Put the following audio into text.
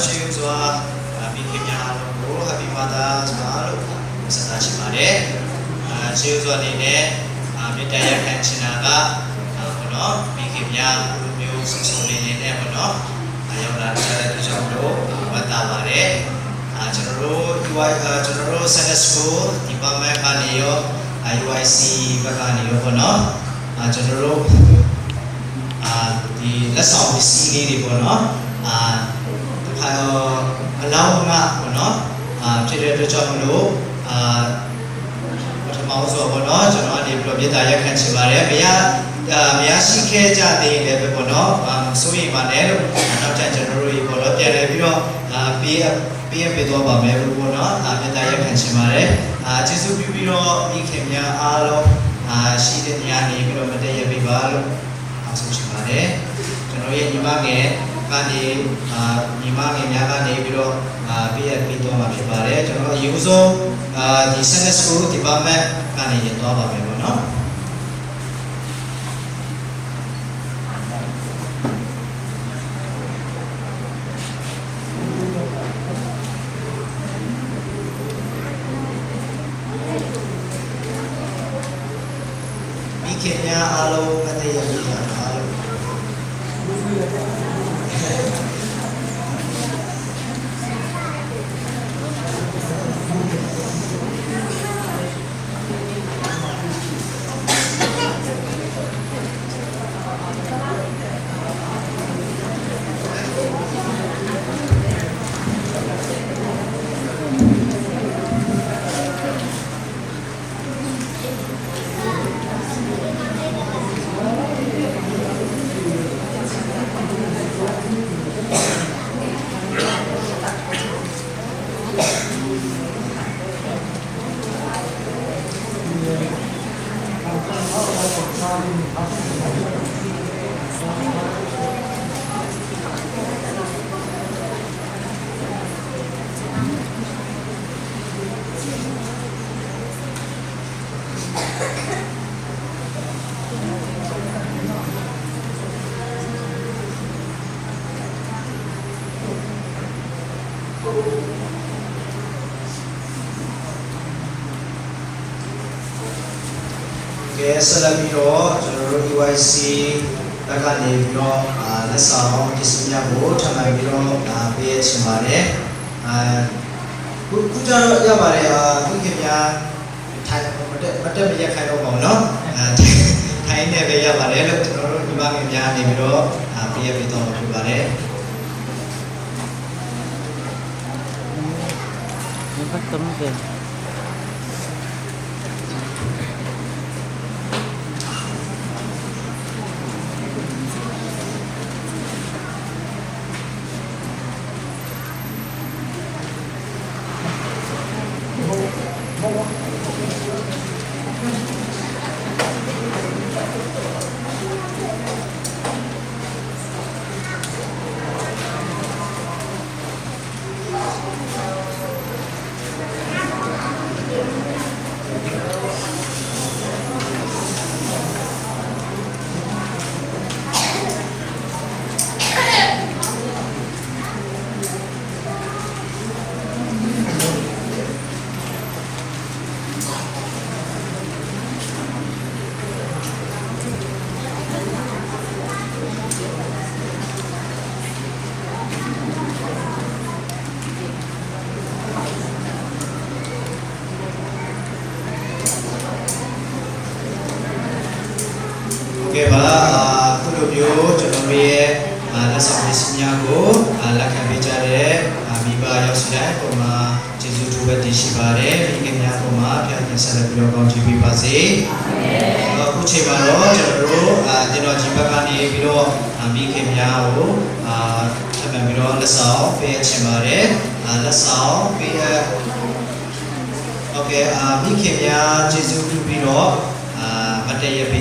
ရှိစွာမိခင်များအားလုံးကို Happy Mother's Day လို့ဆက်တာရှိပါတယ်ရှိစွာအနေနဲ့မေတ္တာရပ်ခံချင်တာကဘောနော်မိခင်များလူမျိုးစုစုလေးလေးနဲ့ဘောနော်ရောက်လာတဲ့အတွက်ကြောင့်လို့ဝတ်တာပါတယ်ကျွန်တော်တို့ UI ကျွန်တော်တို့ Center School Department ကနေရော UIC ဘက်ကနေရောပေါ့နော်ကျွန်တော်တို့ဒီလက်ဆောင်ပစ္စည်းလေးတွေပေါ့နော်အလောင်းကပေါ့နော်ဖြစ်တဲ့အတွက်ကြောင့်မလို့ပထမဆုံးပေါ့နော်ကျွန်တော်အနေပြီးတော့မြေတားရက်ခံချင်ပါတယ်မရရှိခဲ့ကြသေးတယ်ပဲပေါ့နော်စိုးရိမ်ပါနဲ့လို့နောက်ထပ်ကျွန်တော်တို့ရေပေါ့နော်ပြန်လည်ပြီးတော့ပေးသွားပါမယ်လို့ပေါ့နော်မြေတားရက်ခံချင်ပါတယ်ကျေးဇူးပြုပြီးတော့မိခင်များအားလုံးရှိတဲ့နေရာနေပြီးတော့မတည့်ရပေးပါလို့အောင်ဆိုချင်ပါတယ်ကျွန်တော်ရဲ့ညီမငယ်ကနေညီမငယ်များကနေပြီးတော့ပေးသွားမှာဖြစ်ပါတယ်ကျွန်တော်အယူဆုံးဒီ Center School Department ကနေရင်သွားပါမယ်ပေါ့နော်မိခင်များအားလုံးမတည့်ရပေးပါအားလုံးဆက်လက်ပြီးတော့ကျွန်တော်တို့ UIC ဘက်ကနေပြီးတော့လက်ဆောင်ပစ္စည်းများကိုထပ်မံပြီးတော့ပေးရချင်ပါတယ်ခုကျတော့ရပါတယ်မိခင်များထိုင်မတက်မရက်ခိုင်းတော့ပါဘူးเนาะထိုင်နေပဲရပါတယ်လို့ကျွန်တော်တို့ညီမငယ်များနေပြီးတော့ပေးရပြီးတော့ဖြစ်ပါတယ်Dapat kamu kan? Okay ba, kulo biyoကျွန်တော်ရဲ့လက်ဆောင်ပစ္စည်းများကိုလက်ခံပေးကြတဲ့မိဘရောက်စီတိုင်းပုံမှာကျေးဇူးတူပဲတင်ရှိပါတယ်မိခင်များပုံမှာဖျားခင်ဆက်လက်ပြီးတော့ကောင်းချီးပေးပါစေအခုချိန်မှာတော့ကျွန်တော်တို့တင်တော်ကြီးဘက်ကနေပြီးတော့မိခင်များကိုထပ်မံပြီးတော့လက်ဆောင်ပေးချင်ပါတယ်လက်ဆောင်ပေးOkay မိခင်များကျေးဇူးပြုပြီးတော့မတည့်ရ